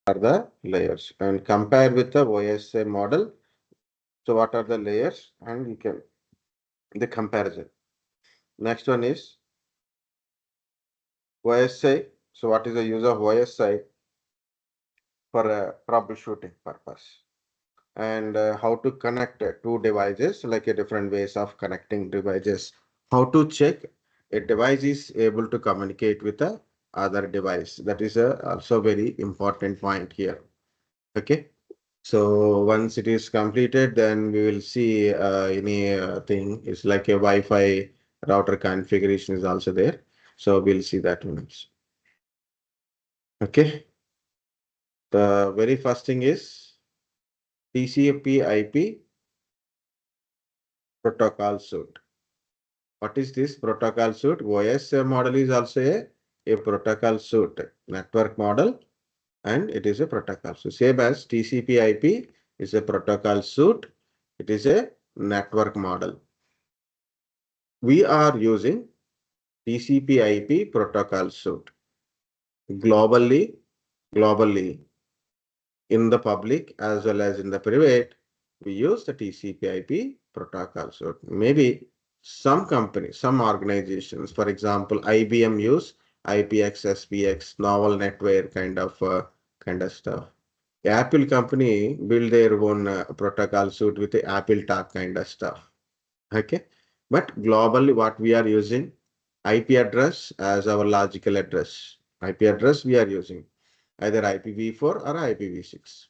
are the layers and compare with the OSI model. So what are the layers and you can the comparison. Next one is OSI. So what is the use of OSI for a troubleshooting purpose? And how to connect two devices, like a different ways of connecting devices. How to check a device is able to communicate with the other device. That is also very important point here. Okay. So once it is completed, then we will see any thing. It's like a Wi-Fi router configuration is also there. So we'll see that one also. Okay. The very first thing is TCP IP protocol suite. What is this protocol suite? OSI model is also a protocol suite, network model, and it is a protocol. So same as TCP IP is a protocol suite. It is a network model. We are using TCP IP protocol suite globally in the public as well as in the private. We use the TCP IP protocol suite. Maybe some companies, some organizations, for example, IBM use IPX, SPX, novel network kind of stuff. Apple company build their own protocol suite with the Apple Talk kind of stuff. Okay, but globally, what we are using IP address as our logical address. IP address we are using either IPv4 or IPv6.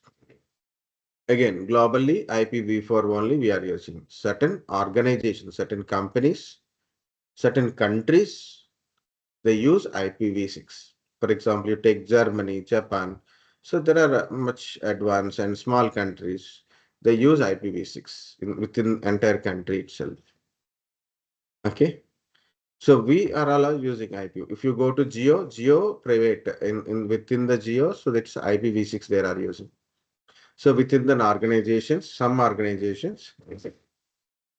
Again, globally, IPv4 only we are using. Certain organizations, certain companies, certain countries, they use IPv6. For example, you take Germany, Japan. So there are much advanced and small countries. They use IPv6 within entire country itself. Okay. So we are all using IP. If you go to Geo private in within the Geo, so that's IPv6 they are using. So within the organizations, some organizations,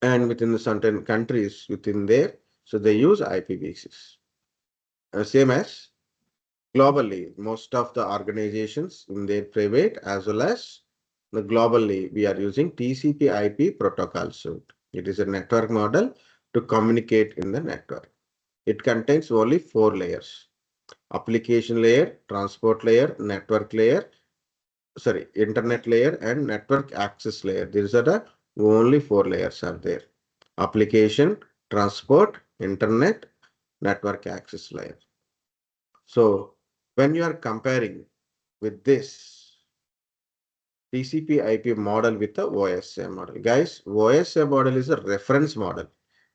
and within the certain countries within there, so they use IPv6. Same as globally, most of the organizations in their private as well as the globally, we are using TCP IP protocol suite. It is a network model to communicate in the network. It contains only 4 layers: application layer, transport layer, network layer, sorry, internet layer, and network access layer. These are the only 4 layers are there: application, transport, internet, network access layer. So when you are comparing with this TCP IP model with the OSI model, guys, OSI model is a reference model.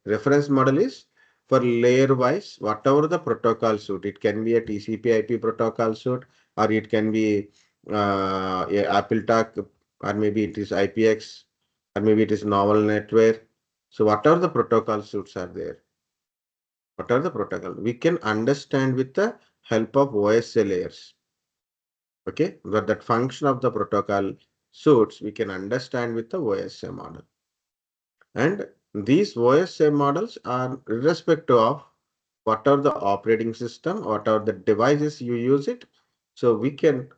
Reference model is for layer wise, whatever the protocol suite. It can be a TCP IP protocol suite, or it can be a Apple Talk, or maybe it is IPX, or maybe it is novel network. So whatever the protocol suites are there, what are the protocol? We can understand with the help of OSI layers. Okay, but that function of the protocol suites we can understand with the OSI model. And these OSI models are irrespective of what are the operating system, what are the devices you use it. So we can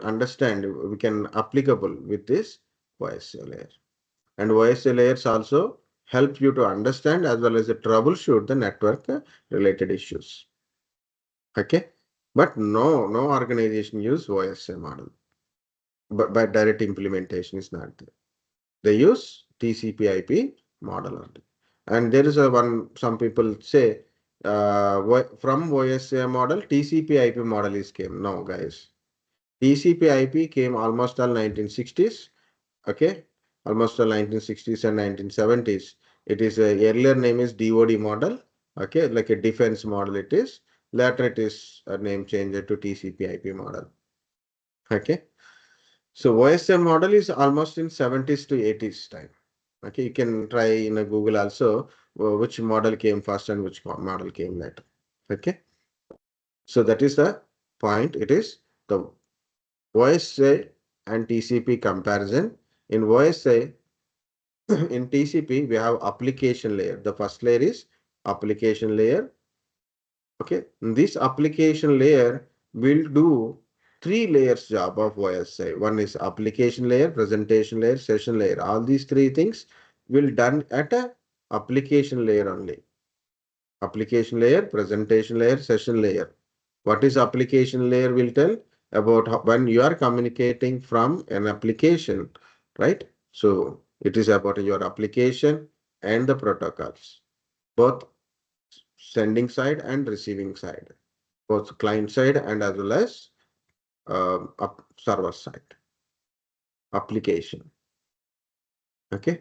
understand, we can applicable with this OSI layer. And OSI layers also help you to understand as well as to troubleshoot the network related issues. Okay, but no organization use OSI model, but by direct implementation is not there. They use TCP IP model only. And there is a one, some people say from OSI model, TCP IP model is came. No, guys. TCP IP came almost all 1960s. Okay. Almost all 1960s and 1970s. It is a earlier name is DoD model. Okay. Like a defense model it is. Later it is a name changed to TCP IP model. Okay. So OSI model is almost in 70s to 80s time. Okay, you can try in a Google also which model came first and which model came later. Okay, so that is the point. It is the OSI and TCP comparison. In OSI, in TCP, we have application layer. The first layer is application layer. Okay, this application layer will do three layers job of OSI. One is application layer, presentation layer, session layer. All these three things will done at a application layer only. Application layer, presentation layer, session layer. What is application layer will tell about how, when you are communicating from an application, right? So it is about your application and the protocols, both sending side and receiving side, both client side and as well as server side application. Okay,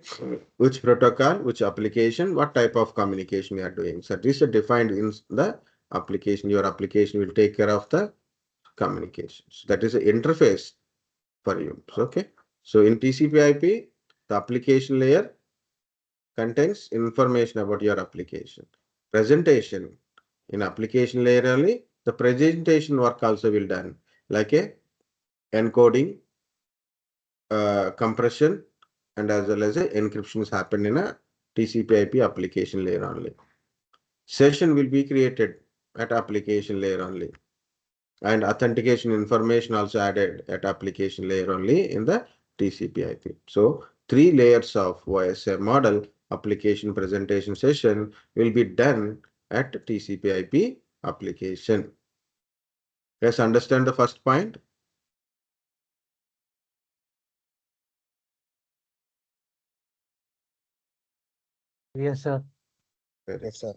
which protocol, which application, what type of communication you are doing. So this is defined in the application. Your application will take care of the communications. That is an interface for you. Okay. So in TCP/IP, the application layer contains information about your application. Presentation in application layer only, the presentation work also will done like a encoding, compression, and as well as a encryptions happen in a TCP/IP application layer only. Session will be created at application layer only, and authentication information also added at application layer only in the TCP/IP. So three layers of OSI model application presentation session will be done at TCP/IP application. Let's understand the first point. Yes, sir. Yes, sir.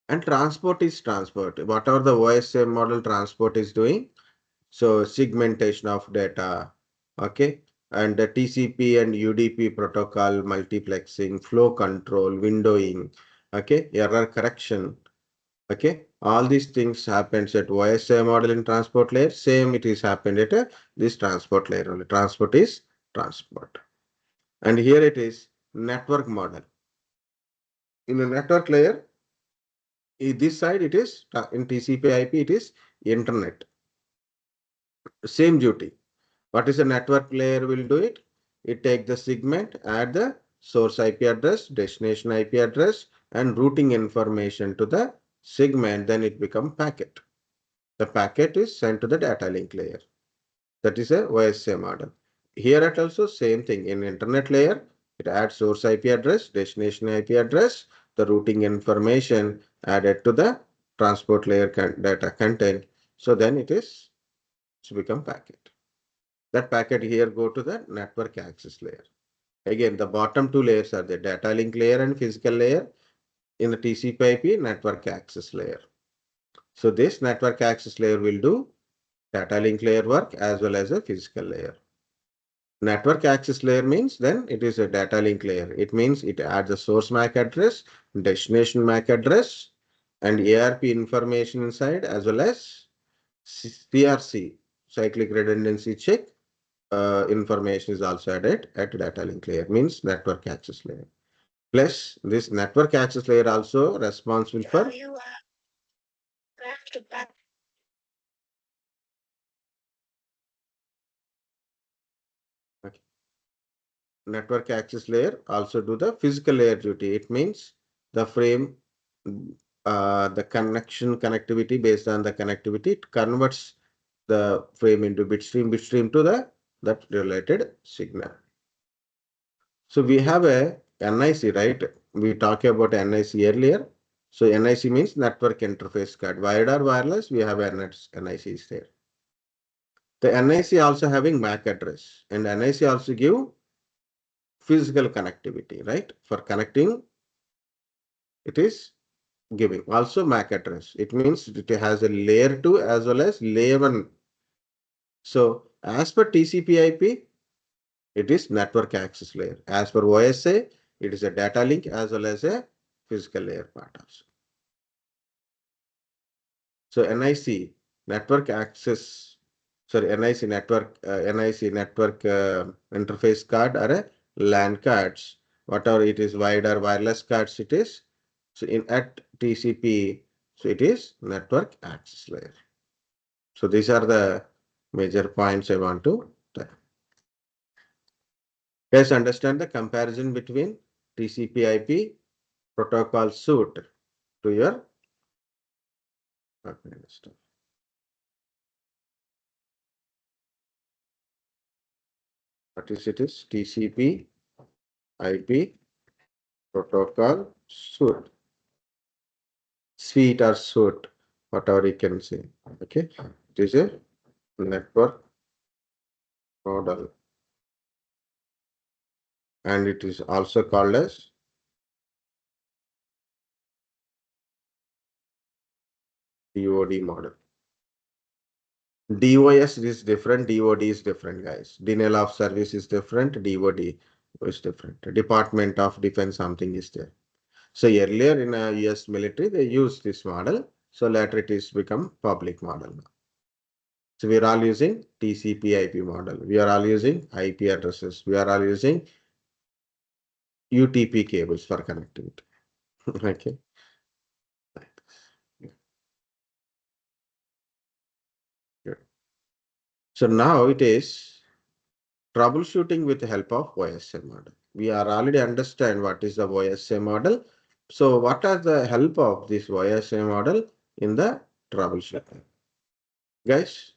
And transport is transport. Whatever the OSI model transport is doing, so segmentation of data, okay, and the TCP and UDP protocol, multiplexing, flow control, windowing, okay, error correction, okay, all these things happens at OSI model in transport layer. Same it is happened at this transport layer only. Transport is transport, and here it is network model. In the network layer, this side it is in TCP/IP it is internet. Same duty. What is the network layer will do it? It take the segment, add the source IP address, destination IP address, and routing information to the segment, then it become packet. The packet is sent to the data link layer. That is a OSI model. Here at also same thing. In internet layer, it adds source IP address, destination IP address, the routing information added to the transport layer data content. So then it is to become packet. That packet here go to the network access layer. Again, the bottom two layers are the data link layer and physical layer. In the TCP/IP, network access layer. So this network access layer will do data link layer work as well as a physical layer. Network access layer means then it is a data link layer. It means it adds the source MAC address, destination MAC address, and ARP information inside as well as CRC, cyclic redundancy check, information is also added at data link layer, means network access layer. Plus this network access layer also responsible for okay. Network access layer also do the physical layer duty. It means the frame, the connection connectivity based on the connectivity, it converts the frame into bit stream to the that related signal. So we have a NIC, right? We talked about NIC earlier. So NIC means network interface card. Wired or wireless, we have NIC is there. The NIC also having MAC address, and NIC also give physical connectivity, right? For connecting, it is giving also MAC address. It means it has a layer 2 as well as layer 1. So as per TCP/IP, it is network access layer. As per OSI, it is a data link as well as a physical layer part also. So NIC network access, sorry, NIC network interface card or a LAN cards, whatever it is, wired or wireless cards it is. So in at TCP, so it is network access layer. So these are the major points I want to tell. Let's understand the comparison between TCP/IP protocol suite to your that kind of stuff. What is it is TCP IP protocol suite. Suite or suite, whatever you can say. Okay, it is a network model, and it is also called as DoD model. DOS is different, DoD is different, guys. Denial of service is different, DoD is different. Department of Defense something is there. So earlier in a US military, they used this model. So later it is become public model. So we are all using TCP IP model. We are all using IP addresses. We are all using UTP cables for connectivity. Okay. Good. So now it is troubleshooting with the help of OSI model. We are already understand what is the OSI model. So what are the help of this OSI model in the troubleshooting? Guys,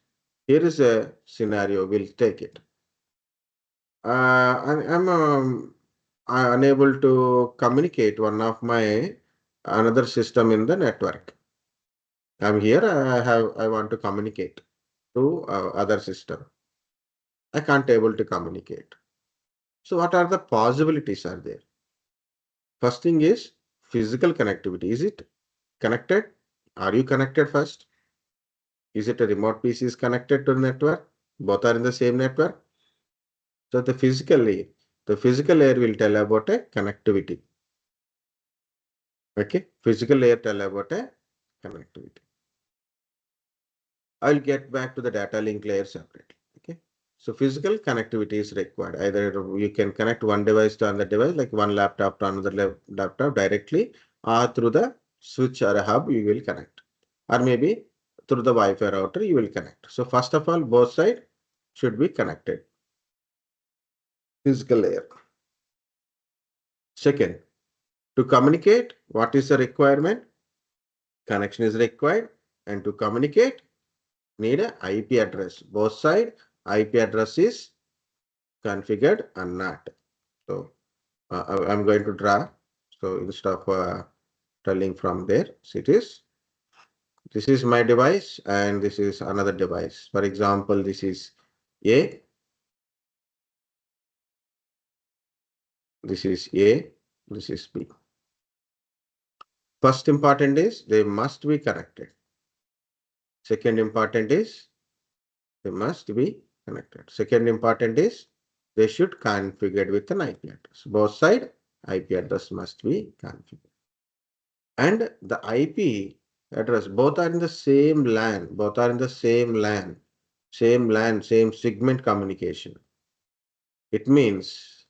here is a scenario. We'll take it. I'm unable to communicate one of my another system in the network. I'm here. I want to communicate to other system. I can't able to communicate. So what are the possibilities are there? First thing is physical connectivity. Is it connected? Are you connected first? Is it a remote PC is connected to the network? Both are in the same network. So the physical layer will tell about a connectivity. Okay, physical layer tell about a connectivity. I'll get back to the data link layer separately. Okay, so physical connectivity is required. Either you can connect one device to another device, like one laptop to another laptop directly, or through the switch or a hub you will connect, or maybe through the Wi-Fi router you will connect. So first of all, both sides should be connected. Physical layer. Second, to communicate, what is the requirement? Connection is required, and to communicate, need a IP address. Both side IP address is configured or not. So I'm going to draw. So instead of telling from there, so this is my device and this is another device. For example, this is A. This is A. This is B. First important is they must be connected. Second important is they must be connected. Second important is they should configured with an IP address. Both side IP address must be configured. And the IP address, both are in the same LAN, both are in the same LAN, same segment communication. It means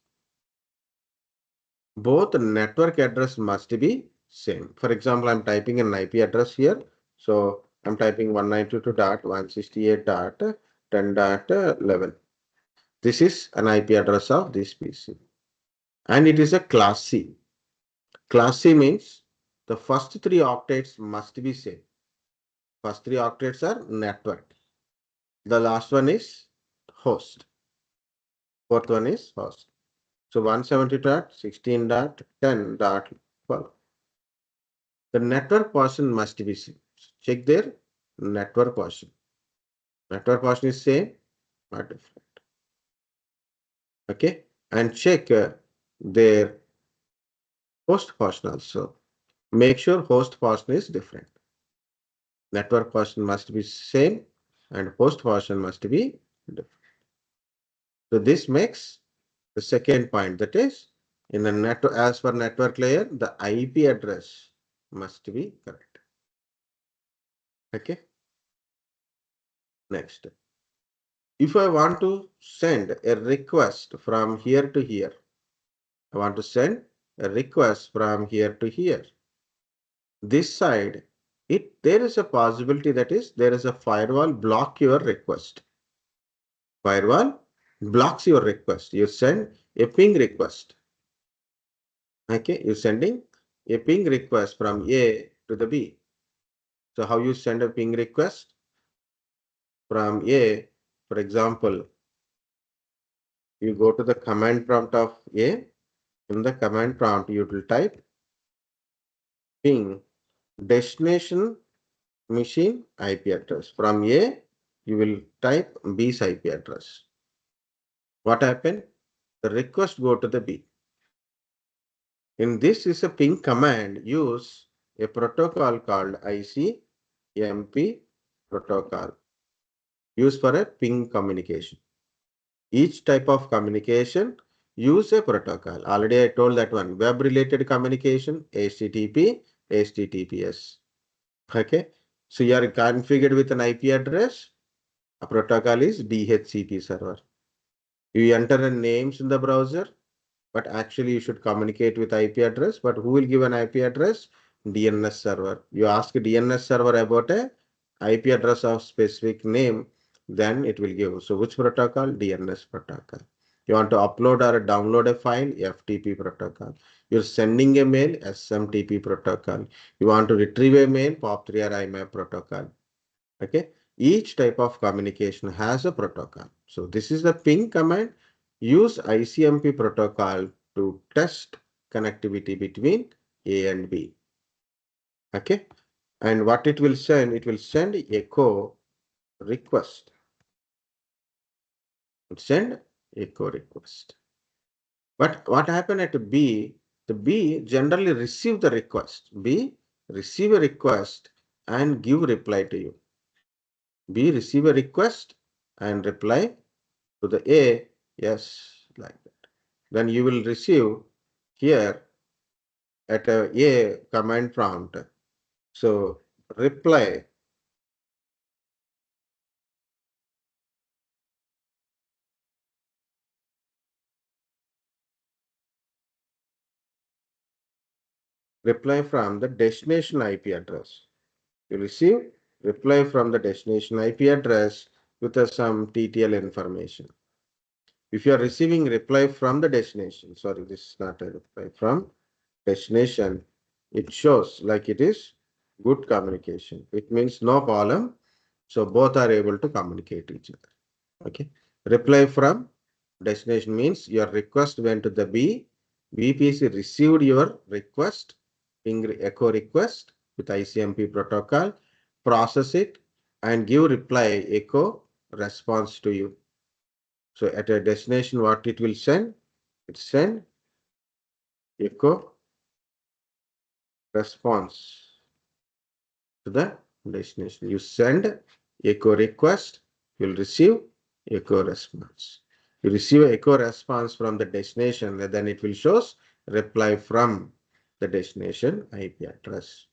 both network address must be same. For example, I'm typing an IP address here. So I'm typing 192.168.10.11. This is an IP address of this PC. And it is a class C. Class C means the first three octets must be same. First three octets are network. The last one is host. Fourth one is host. So 170.16.10.12. The network portion must be same. Check their network portion. Network portion is same, not different. Okay. And check their host portion also. Make sure host portion is different. Network portion must be same and host portion must be different. So this makes the second point, that is in the network, as per network layer, the IP address must be correct. Okay. Next, if I want to send a request from here to here, I want to send a request from here to here. This side, there is a possibility, that is there is a firewall block your request. Firewall blocks your request. You send a ping request. Okay, you're sending a ping request from A to the B. So how you send a ping request from A, for example, you go to the command prompt of A. In the command prompt, you will type ping destination machine IP address. From A, you will type B's IP address. What happened? The request go to the B. In this is a ping command use a protocol called ICMP protocol used for a ping communication. Each type of communication use a protocol. Already I told that one. Web related communication, HTTP, HTTPS. Okay. So you are configured with an IP address. A protocol is DHCP server. You enter a names in the browser, but actually you should communicate with IP address. But who will give an IP address? DNS server. You ask DNS server about a IP address of specific name, then it will give. So which protocol? DNS protocol. You want to upload or download a file? FTP protocol. You're sending a mail? SMTP protocol. You want to retrieve a mail? POP3 or IMAP protocol. Okay. Each type of communication has a protocol. So this is the ping command. Use ICMP protocol to test connectivity between A and B. Okay. And what it will send echo request. Send echo request. But what happened at B? The B generally receive the request. B receive a request and give reply to you. B receive a request and reply to the A, yes, like that. Then you will receive here at a command prompt. So reply from the destination IP address. You receive reply from the destination IP address with some TTL information. If you are receiving reply from the destination, sorry, this is not a reply from destination, it shows like it is good communication. It means no problem. So both are able to communicate each other. Okay. Reply from destination means your request went to the B. BPC received your request, ping echo request with ICMP protocol, process it and give reply echo response to you. So at a destination, what it will send? It send echo response to the destination. You send echo request, you'll receive echo response. You receive echo response from the destination, then it will shows reply from the destination IP address.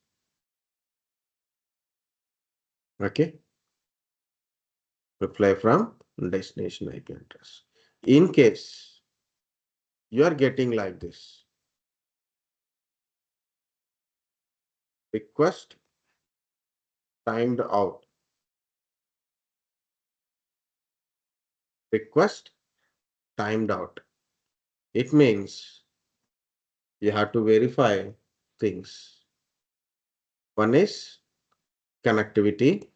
Okay. Reply from destination IP address. In case you are getting like this, request timed out, request timed out. It means you have to verify things. One is connectivity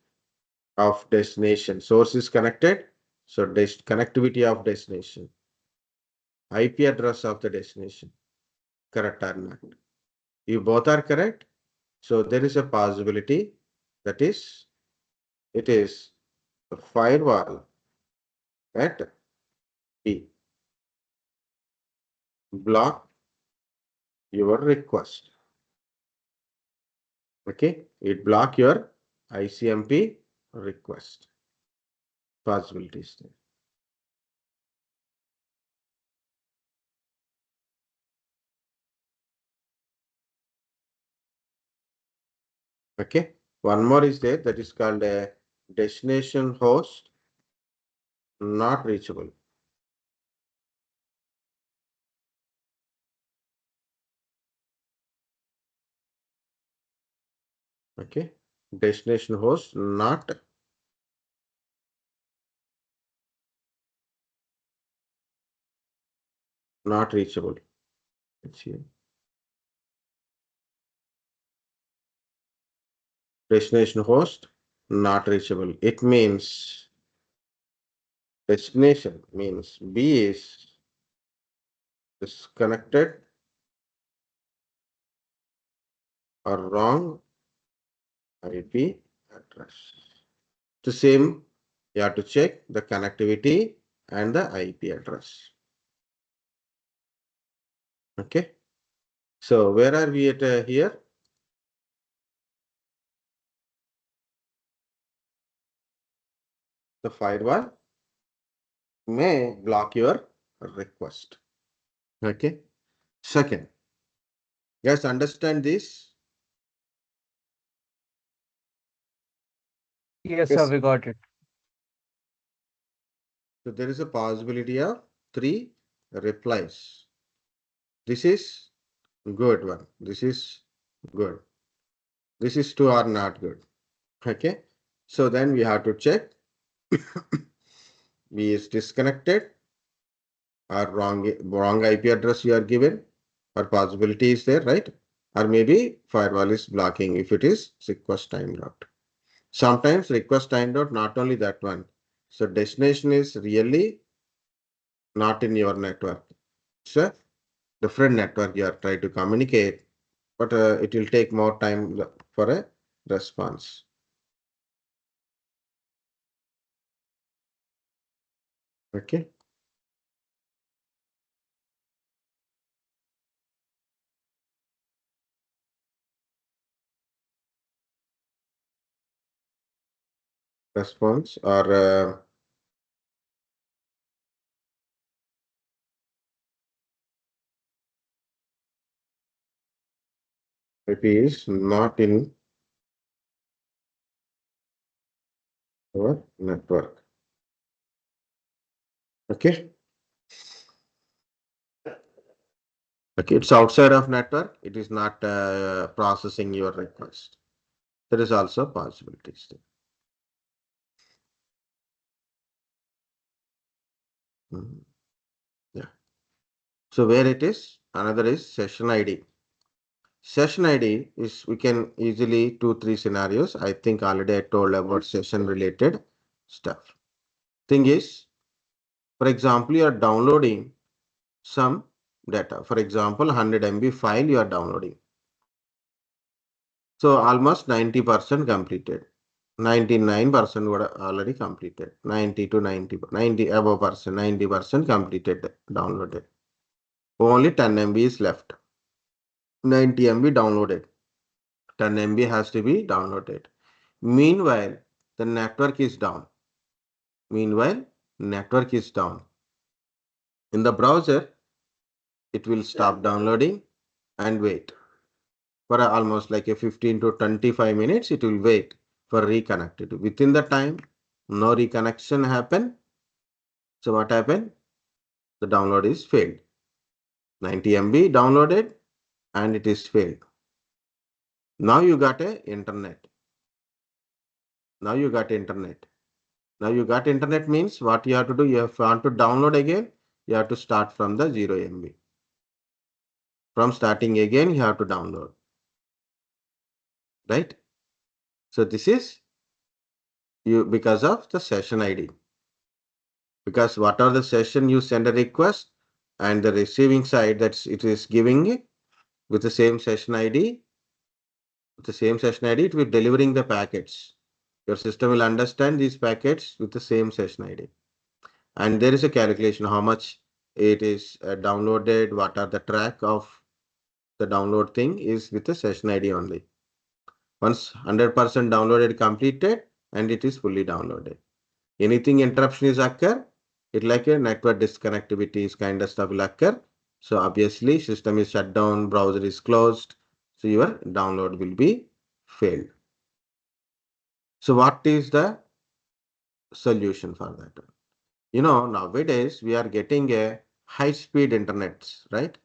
of destination. Source is connected, so connectivity of destination. IP address of the destination, correct or not? If both are correct, so there is a possibility that is, it is a firewall at B. Block your request. Okay, it block your ICMP request. Possibilities there. Okay, one more is there, that is called a destination host not reachable. Okay, destination host not reachable. Let's see. Destination host not reachable. It means destination means B is disconnected or wrong IP address. The same, you have to check the connectivity and the IP address. Okay. So where are we at here? The firewall may block your request. Okay. Second, guys, understand this. Yes, sir, Yes. we got it. So there is a possibility of 3 replies. This is good one. This is good. This is 2 are not good. Okay. So then we have to check B is disconnected or wrong IP address you are given, or possibility is there, right? Or maybe firewall is blocking if it is request timed out. Sometimes request timed out, not only that one. So destination is really not in your network. It's a different network you are trying to communicate, but it will take more time for a response. Okay. Response or IP is not in our network. Okay. Okay, it's outside of network. It is not processing your request. There is also possibilities there. Mhm. Yeah. So where it is? Another is session ID. Session ID is, we can easily 2-3 scenarios. I think already I told about session related stuff. Thing is, for example, you are downloading some data. For example, 100 MB file you are downloading. So almost 90% completed. 99% would already completed. 90 to 90 above percent, 90% completed, downloaded. Only 10 MB is left. 90 MB downloaded. 10 MB has to be downloaded. Meanwhile, the network is down. Meanwhile, network is down. In the browser, it will stop downloading and wait. For almost like a 15 to 25 minutes, it will wait for reconnected. Within the time, no reconnection happen. So what happened? The download is failed. 90 MB downloaded and it is failed. Now you got a internet. Now you got internet. Now you got internet means what you have to do, you have to download again, you have to start from the 0 MB. From starting again, you have to download. Right? So this is you because of the session ID. Because what are the session you send a request and the receiving side that it is giving it with the same session ID, it will be delivering the packets. Your system will understand these packets with the same session ID. And there is a calculation how much it is downloaded, what are the track of the download thing is with the session ID only. Once 100% downloaded completed and it is fully downloaded. Anything interruption is occur, it like a network disconnectivity is kind of stuff will occur. So obviously system is shut down, browser is closed. So your download will be failed. So what is the solution for that? Nowadays we are getting a high speed internet, right?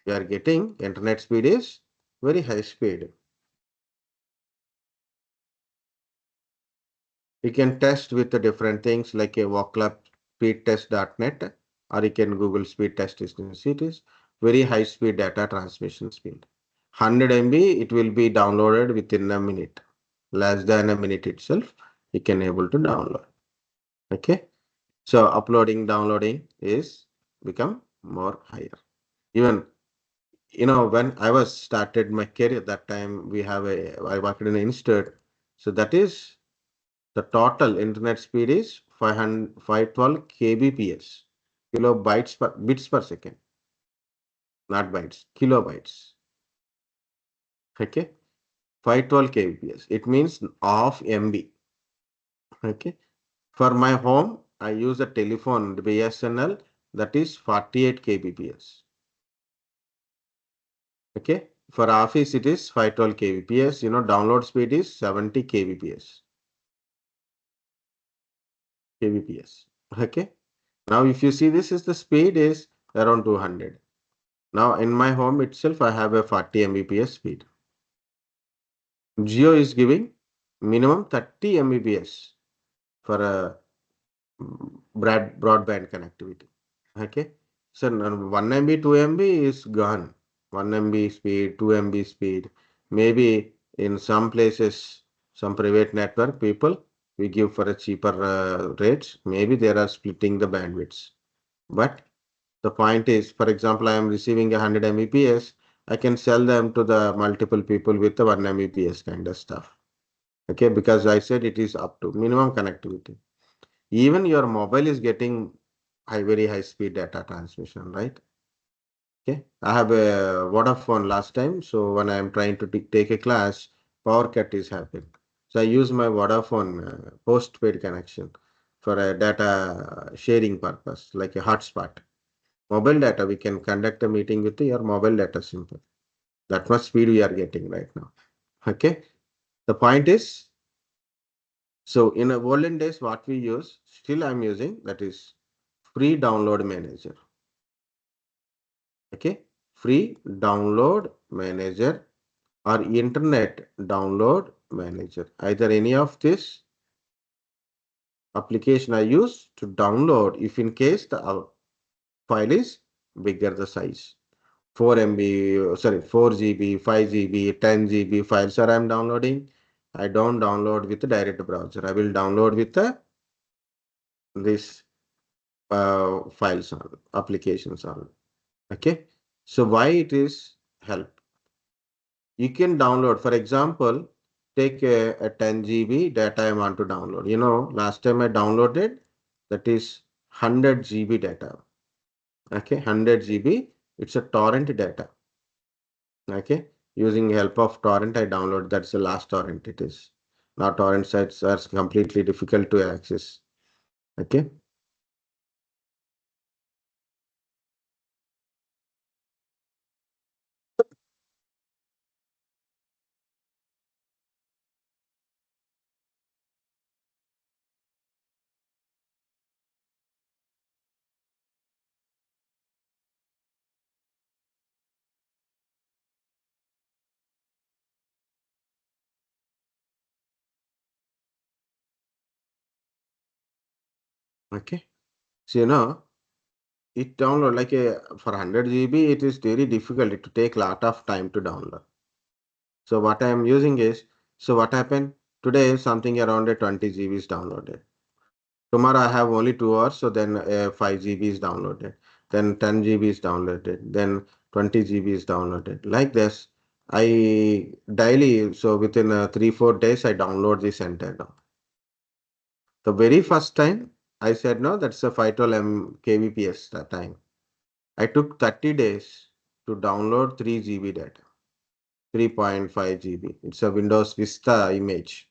We are getting internet speed is very high speed. You can test with the different things like a Voclap speedtest.net, or you can Google speed test. It is very high speed data transmission speed. 100 MB, it will be downloaded within a minute. less than a minute itself, you can able to download. Okay. So uploading, downloading is become more higher. Even, when I was started my career, that time I worked in an institute. So that is the total internet speed is 512 kbps, bits per second, not bytes, kilobytes. Okay. 512 kbps. It means half MB. Okay. For my home, I use a telephone, the BSNL, that is 48 kbps. Okay. For office, it is 512 kbps. Download speed is 70 kbps. kbps. Okay. Now, if you see this is the speed is around 200. Now, in my home itself, I have a 40 Mbps speed. Geo is giving minimum 30 Mbps for a broadband connectivity. Okay. So now 1 MB, 2 MB is gone. 1 MB speed, 2 MB speed. Maybe in some places, some private network people, we give for a cheaper rates. Maybe they are splitting the bandwidths. But the point is, for example, I am receiving 100 Mbps. I can sell them to the multiple people with the 1 Mbps kind of stuff. Okay, because I said it is up to minimum connectivity. Even your mobile is getting very high speed data transmission, right? Okay, I have a Vodafone last time, so when I am trying to take a class, power cut is happening. So I use my Vodafone postpaid connection for a data sharing purpose, like a hotspot. Mobile data, we can conduct a meeting with your mobile data simple. That much speed we are getting right now. Okay, the point is, so in a olden days, what we use, still I'm using, that is free download manager. Okay, free download manager or internet download manager. Either any of this application I use to download if in case the file is bigger the size. 4 GB, 5 GB, 10 GB files are I'm downloading. I don't download with the direct browser. I will download with this files on applications on. Okay. So why it is help? You can download, for example, take a 10 GB data I want to download. Last time I downloaded, that is 100 GB data. Okay, 100 GB. It's a torrent data. Okay, using help of torrent, I download. That's the last torrent it is. Now torrent sites are completely difficult to access. Okay. Okay. So it download like for 100 GB, it is very difficult to take lot of time to download. So what I am using is, so what happened today, something around a 20 GB is downloaded. Tomorrow I have only 2 hours, so then 5 GB is downloaded. Then 10 GB is downloaded. Then 20 GB is downloaded. Like this, I daily, so within 3-4 days, I download this entire now. The very first time I said no, that's a 512 kbps that time. I took 30 days to download 3 GB data, 3.5 GB. It's a Windows Vista image.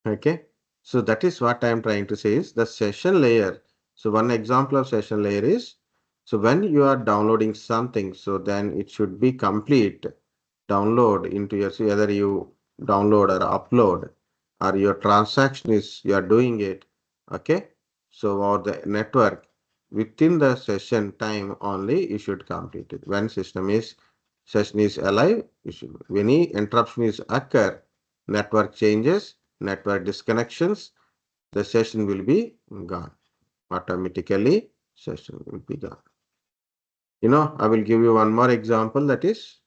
Okay. So that is what I am trying to say is the session layer. So one example of session layer is, so when you are downloading something, so then it should be complete download into your, so whether you download or upload or your transaction is, you are doing it. Okay. So or the network within the session time only, you should complete it. When session is alive, you should, when any interruption is occur, network changes, network disconnections, the session will be gone. Automatically, session will be gone. I will give you one more example that is,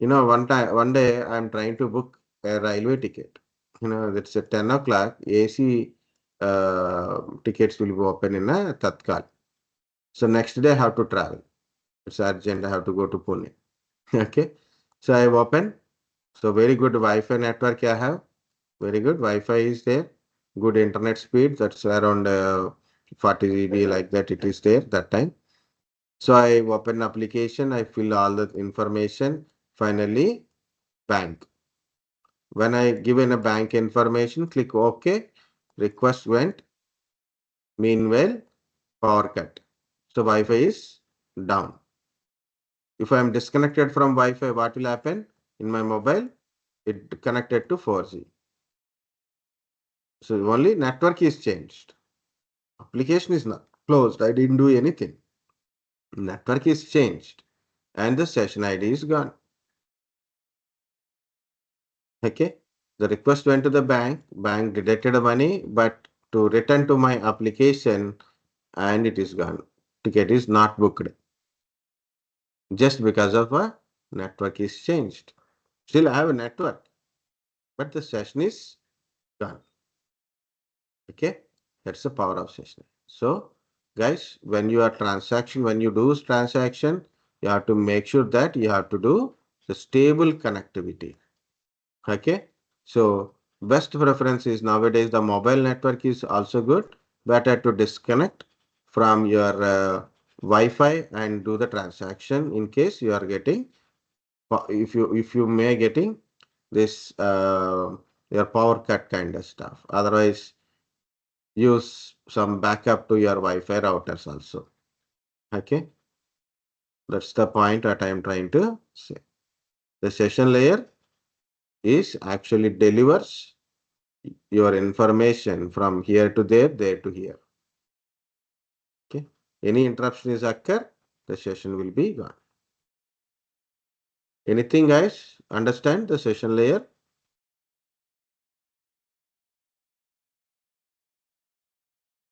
one day I am trying to book a railway ticket. It's a 10 o'clock. AC tickets will be open in a Tatkal. So next day I have to travel. It's urgent. I have to go to Pune. Okay. So I open. So very good Wi-Fi network I have. Very good Wi-Fi is there. Good internet speed. That's around 40 GB like that. It is there that time. So I open application. I fill all the information. Finally, bank. When I given a bank information, click OK. Request went. Meanwhile, power cut. So Wi-Fi is down. If I am disconnected from Wi-Fi, what will happen? In my mobile, it connected to 4G. So only network is changed. Application is not closed. I didn't do anything. Network is changed and the session ID is gone. Okay. The request went to the bank. Bank deducted the money, but to return to my application and it is gone. Ticket is not booked just because of a network is changed. Still I have a network, but the session is gone. Okay. That's the power of session. So guys, when you do transaction, you have to make sure that you have to do the stable connectivity. Okay. So best preference is nowadays the mobile network is also good. Better to disconnect from your Wi-Fi and do the transaction in case you are getting, if you may getting this your power cut kind of stuff. Otherwise, use some backup to your Wi-Fi routers also. Okay. That's the point that I am trying to say. The session layer is actually delivers your information from here to there, there to here. Okay. Any interruption is occur, the session will be gone. Anything guys? Understand the session layer?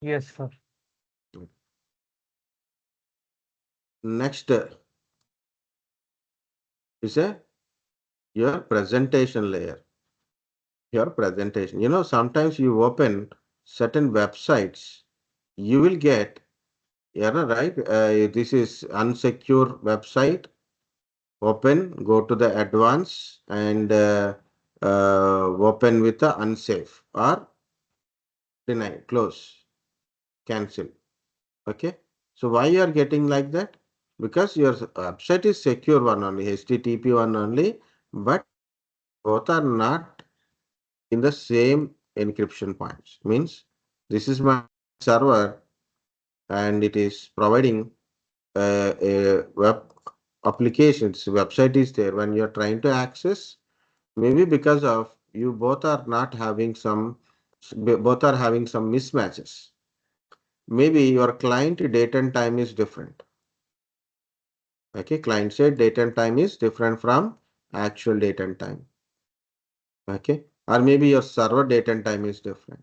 Yes, sir. Next is your presentation layer. Your presentation. Sometimes you open certain websites, you will get error, right? This is unsecure website. Open, go to the advanced and open with the unsafe or deny, close, cancel. Okay. So why you are getting like that? Because your website is secure one only, HTTP one only, but both are not in the same encryption points. Means this is my server and it is providing a web applications. Website is there. When you are trying to access, maybe because of you both are not having both are having some mismatches. Maybe your client date and time is different. Okay, client side date and time is different from actual date and time. Okay, or maybe your server date and time is different.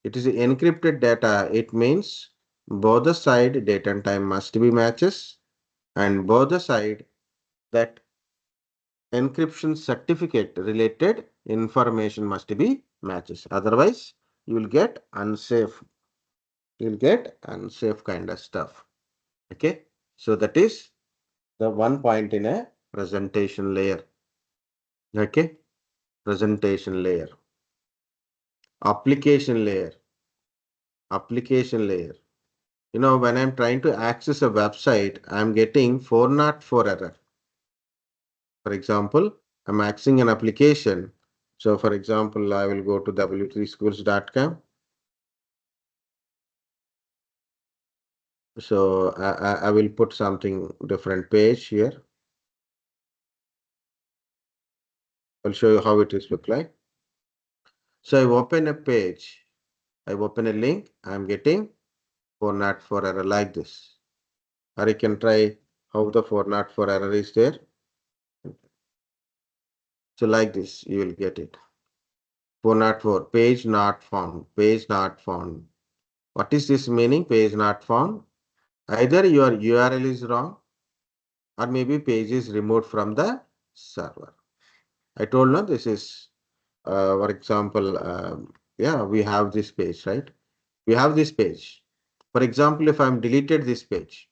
It is encrypted data. It means both the side date and time must be matches, and both the side that encryption certificate related information must be matches. Otherwise, you will get unsafe. You will get unsafe kind of stuff. Okay, so that is the one point in a presentation layer. Okay, presentation layer, application layer, application layer. When I'm trying to access a website, I'm getting 404 error. For example, I'm accessing an application. So for example, I will go to w3schools.com. So I will put something different page here. I'll show you how it is look like. So I open a page. I open a link. I'm getting 404 error like this. Or you can try how the 404 error is there. So like this, you will get it. 404, page not found, page not found. What is this meaning? Page not found. Either your URL is wrong or maybe page is removed from the server. I told no, this is, for example, yeah, we have this page, right? We have this page. For example, if I'm deleted this page,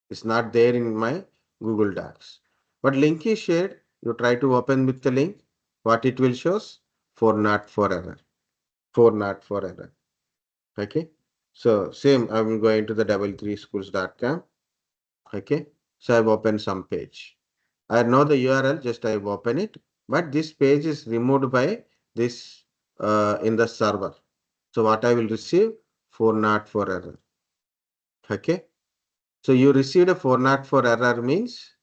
it's not there in my Google Docs. But link is shared. You try to open with the link. What it will shows? 404 error. 404 error. Okay. So same, I'm going to the 33schools.com. Okay. So I've opened some page. I know the URL, just I open it. But this page is removed by this in the server. So what I will receive? 404 error. Okay. So you received a 404 error means,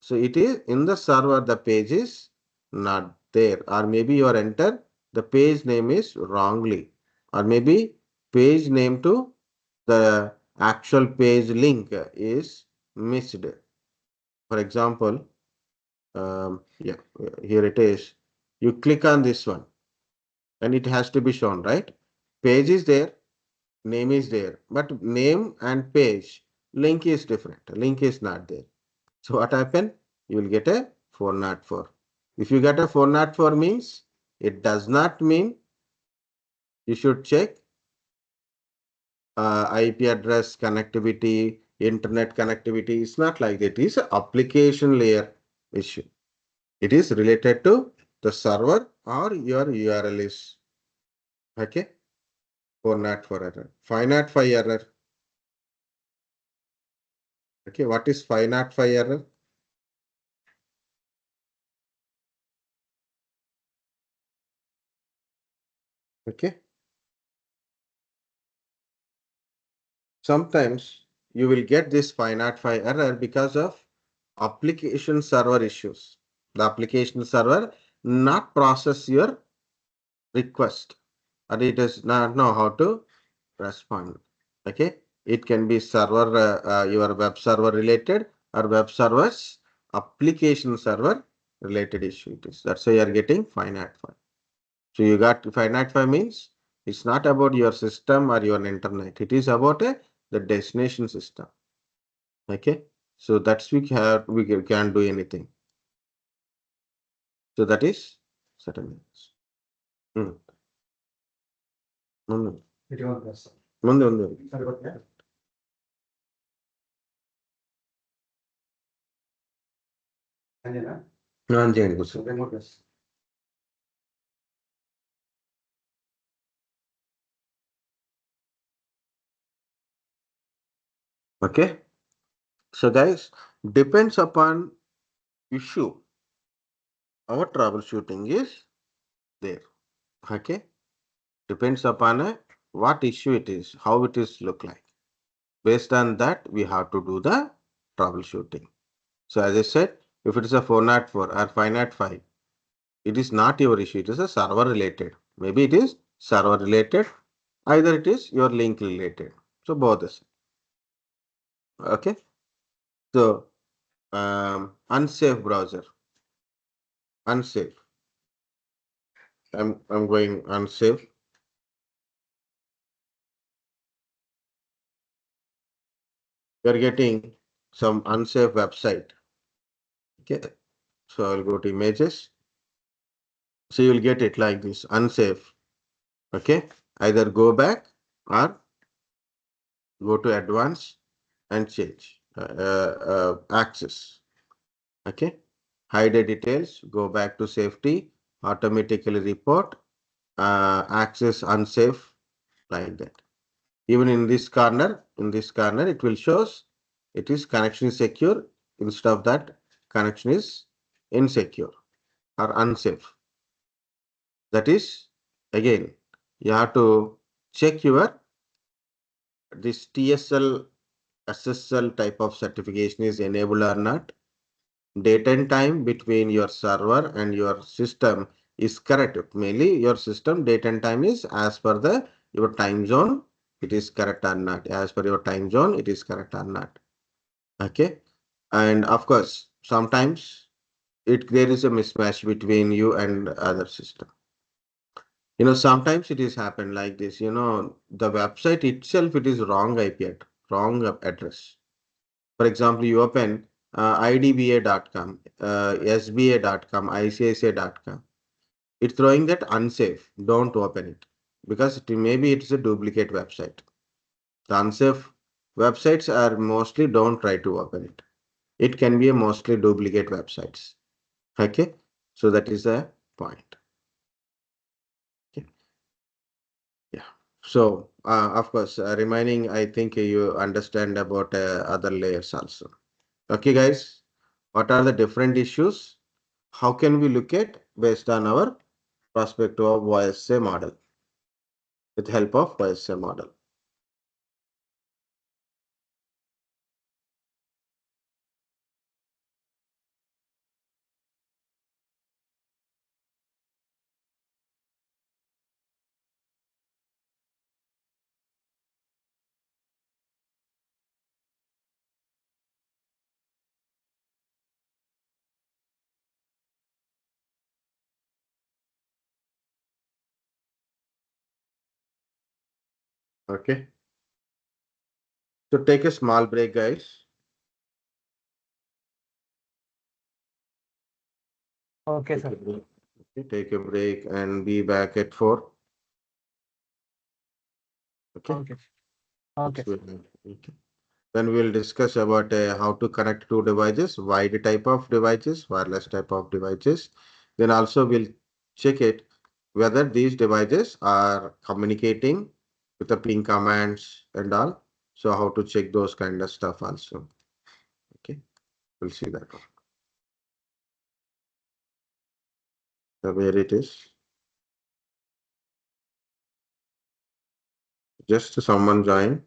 so it is in the server, the page is not there, or maybe you are entered the page name is wrongly, or maybe page name to the actual page link is missed. For example, yeah, here it is. You click on this one and it has to be shown, right? Page is there, name is there, but name and page link is different. Link is not there. So what happen? You will get a 404. If you get a 404 means, it does not mean you should check IP address connectivity, internet connectivity. It's not like that. It is an application layer issue. It is related to the server or your URL is. Okay. 404 error. 505 error. Okay. What is 505 error? Okay. Sometimes you will get this 505 error because of application server issues. The application server not process your request, and it does not know how to respond. Okay, it can be server, your web server related, or web servers application server related issue. It is, that's why you are getting 505. So you got 505 means it's not about your system or your internet. It is about the destination system. Okay, so that's we can do anything. So that is certain. Hmm. ముందు ముందు ఉంది. On చేయండి కూర్చో. Okay, so guys, depends upon issue, our troubleshooting is there. Okay, depends upon what issue it is, how it is look like. Based on that, we have to do the troubleshooting. So as I said, if it is a 404 or 505, it is not your issue, it is a server related. Maybe it is server related, either it is your link related. So both is okay. So unsafe browser, unsafe. I'm going unsafe. You're getting some unsafe website. Okay, so I'll go to images. So you'll get it like this, unsafe. Okay, either go back or go to advanced and change access. Okay, hide the details, go back to safety, automatically report, access unsafe, like that. Even in this corner, it will shows it is connection is secure. Instead of that, connection is insecure or unsafe. That is, again, you have to check your this TSL SSL type of certification is enabled or not. Date and time between your server and your system is correct. Mainly your system date and time is as per the your time zone. It is correct or not. As per your time zone, it is correct or not. Okay. And of course, sometimes there is a mismatch between you and other system. Sometimes it is happen like this. The website itself, it is wrong IP address. For example, you open idba.com, sba.com, icca.com. It's throwing that unsafe. Don't open it because maybe it's a duplicate website. The unsafe websites are mostly don't try to open it. It can be a mostly duplicate websites. Okay, so that is the point. Okay. Yeah. So of course, remaining, I think you understand about other layers also. Okay, guys, what are the different issues? How can we look at based on our perspective of OSI model with help of OSI model? Okay. So take a small break, guys. Okay, Take a sir. break. Okay, take a break and be back at 4. Okay. Okay. Okay, It's sir. okay. Then we'll discuss about how to connect two devices, wide type of devices, wireless type of devices. Then also we'll check it whether these devices are communicating with the ping commands and all. So how to check those kind of stuff also. Okay, we'll see that one. So where it is. Just someone join.